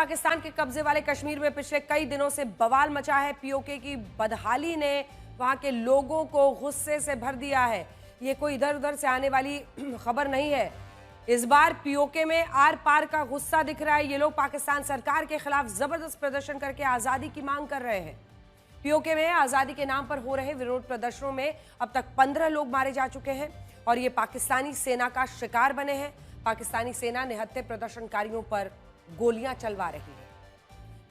पाकिस्तान के कब्जे वाले कश्मीर में पिछले कई दिनों से बवाल मचा है। पीओके की बदहाली ने वहां के लोगों को गुस्से से भर दिया है। ये कोई इधर उधर से आने वाली खबर नहीं है। इस बार पीओके में आर पार का गुस्सा दिख रहा है। ये लोग पाकिस्तान सरकार के खिलाफ जबरदस्त प्रदर्शन करके आजादी की मांग कर रहे हैं। पीओके में आजादी के नाम पर हो रहे विरोध प्रदर्शनों में अब तक 15 लोग मारे जा चुके हैं और ये पाकिस्तानी सेना का शिकार बने हैं। पाकिस्तानी सेना निहत्थे प्रदर्शनकारियों पर गोलियां चलवा रही है।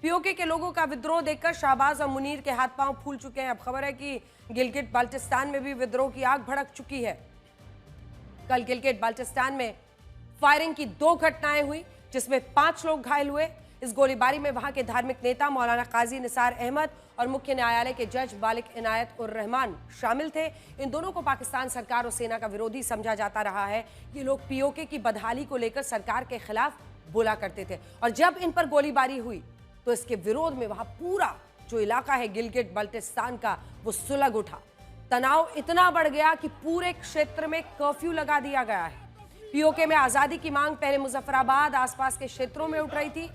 पीओके के लोगों का विद्रोह देखकर शाहबाज और मुनीर के हाथ पांव फूल चुके हैं। अब खबर है कि गिलगिट बाल्टिस्तान में भी विद्रोह की आग भड़क चुकी है। कल गिलगिट बाल्टिस्तान में फायरिंग की 2 घटनाएं हुई जिसमें 5 लोग घायल हुए। इस गोलीबारी में वहां के धार्मिक नेता मौलाना काजी निसार अहमद और मुख्य न्यायालय के जज बालिक इनायत उर रहमान शामिल थे। इन दोनों को पाकिस्तान सरकार और सेना का विरोधी समझा जाता रहा है। ये लोग पीओके की बदहाली को लेकर सरकार के खिलाफ बोला करते थे और जब इन पर गोलीबारी हुई तो इसके विरोध में वहां पूरा जो इलाका है गिलगिट बाल्टिस्तान का वो सुलग उठा। तनाव इतना बढ़ गया कि पूरे क्षेत्र में कर्फ्यू लगा दिया गया है। पीओके में आजादी की मांग पहले मुजफ्फराबाद आसपास के क्षेत्रों में उठ रही थी,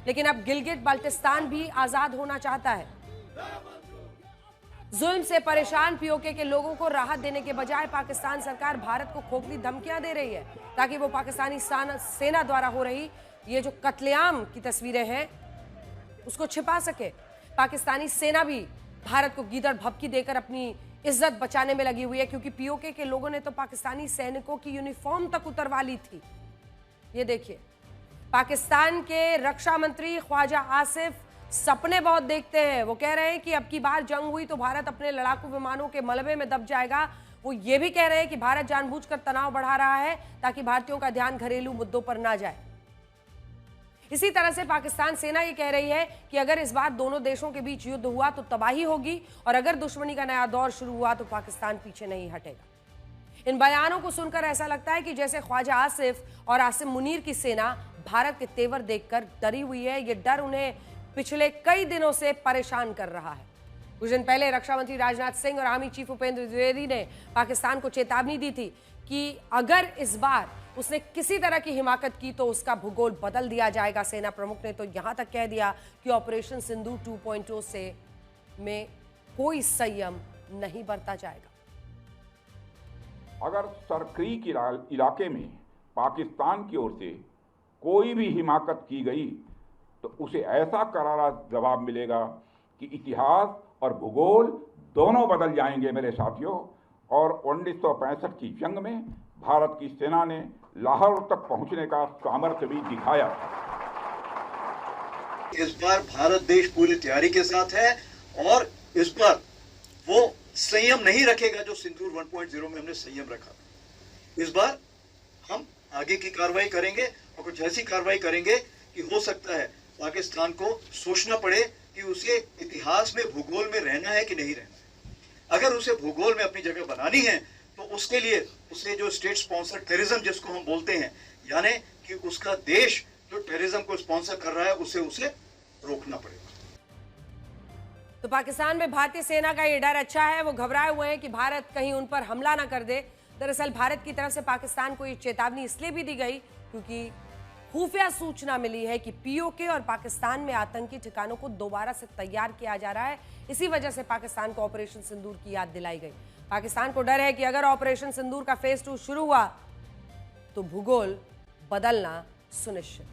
लेकिन अब गिलगिट बाल्टिस्तान भी आजाद होना चाहता है। जुल्म से परेशान पीओके के लोगों को राहत देने के बजाय पाकिस्तान सरकार भारत को खोखली धमकियां दे रही है ताकि वो पाकिस्तानी सेना द्वारा हो रही ये जो कत्लेआम की तस्वीरें हैं उसको छिपा सके। पाकिस्तानी सेना भी भारत को गीदड़ भभकी देकर अपनी इज्जत बचाने में लगी हुई है, क्योंकि पीओके के लोगों ने तो पाकिस्तानी सैनिकों की यूनिफॉर्म तक उतरवा ली थी। ये देखिए, पाकिस्तान के रक्षा मंत्री ख्वाजा आसिफ सपने बहुत देखते हैं। वो कह रहे हैं कि अब की बार जंग हुई तो भारत अपने लड़ाकू विमानों के मलबे में दब जाएगा। वो ये भी कह रहे हैं कि भारत जानबूझकर तनाव बढ़ा रहा है ताकि भारतीयों का ध्यान घरेलू मुद्दों पर ना जाए। इसी तरह से पाकिस्तान सेना ये कह रही है कि अगर इस बार दोनों देशों के बीच युद्ध हुआ तो तबाही होगी और अगर दुश्मनी का नया दौर शुरू हुआ तो पाकिस्तान पीछे नहीं हटेगा। इन बयानों को सुनकर ऐसा लगता है कि जैसे ख्वाजा आसिफ और आसिम मुनीर की सेना भारत के तेवर देखकर डरी हुई है। ये डर उन्हें पिछले कई दिनों से परेशान कर रहा है। कुछ दिन पहले रक्षा मंत्री राजनाथ सिंह और आर्मी चीफ उपेंद्र द्विवेदी ने पाकिस्तान को चेतावनी दी थी कि अगर इस बार उसने किसी तरह की हिमाकत की तो उसका भूगोल बदल दिया जाएगा। सेना प्रमुख ने तो यहां तक कह दिया कि ऑपरेशन सिंदूर 2.0 से में कोई संयम नहीं बरता जाएगा। अगर सरक्रीक इलाके में पाकिस्तान की ओर से कोई भी हिमाकत की गई तो उसे ऐसा करारा जवाब मिलेगा कि इतिहास और भूगोल दोनों बदल जाएंगे मेरे साथियों। और 1965 की जंग में भारत की सेना ने लाहौर तक पहुंचने का सामर्थ्य भी दिखाया। इस बार भारत देश पूरी तैयारी के साथ है और इस बार वो संयम नहीं रखेगा जो सिंदूर 1.0 में हमने संयम रखा। इस बार हम आगे की कार्रवाई करेंगे और कुछ ऐसी कार्रवाई करेंगे कि हो सकता है पाकिस्तान को सोचना पड़े कि उसे इतिहास में भूगोल में रहना है कि नहीं रहना है। अगर उसे भूगोल में अपनी जगह बनानी है तो उसके लिए उसे जो स्टेट स्पॉन्सर टेररिज्म जिसको हम बोलते हैं, यानी कि उसका देश जो टेररिज्म को स्पॉन्सर कर रहा है उसे रोकना पड़ेगा। तो पाकिस्तान में भारतीय सेना का ये डर अच्छा है। वो घबराए हुए हैं कि भारत कहीं उन पर हमला ना कर दे। दरअसल भारत की तरफ से पाकिस्तान को ये चेतावनी इसलिए भी दी गई क्योंकि खुफिया सूचना मिली है कि पीओके और पाकिस्तान में आतंकी ठिकानों को दोबारा से तैयार किया जा रहा है। इसी वजह से पाकिस्तान को ऑपरेशन सिंदूर की याद दिलाई गई। पाकिस्तान को डर है कि अगर ऑपरेशन सिंदूर का फेज 2 शुरू हुआ तो भूगोल बदलना सुनिश्चित।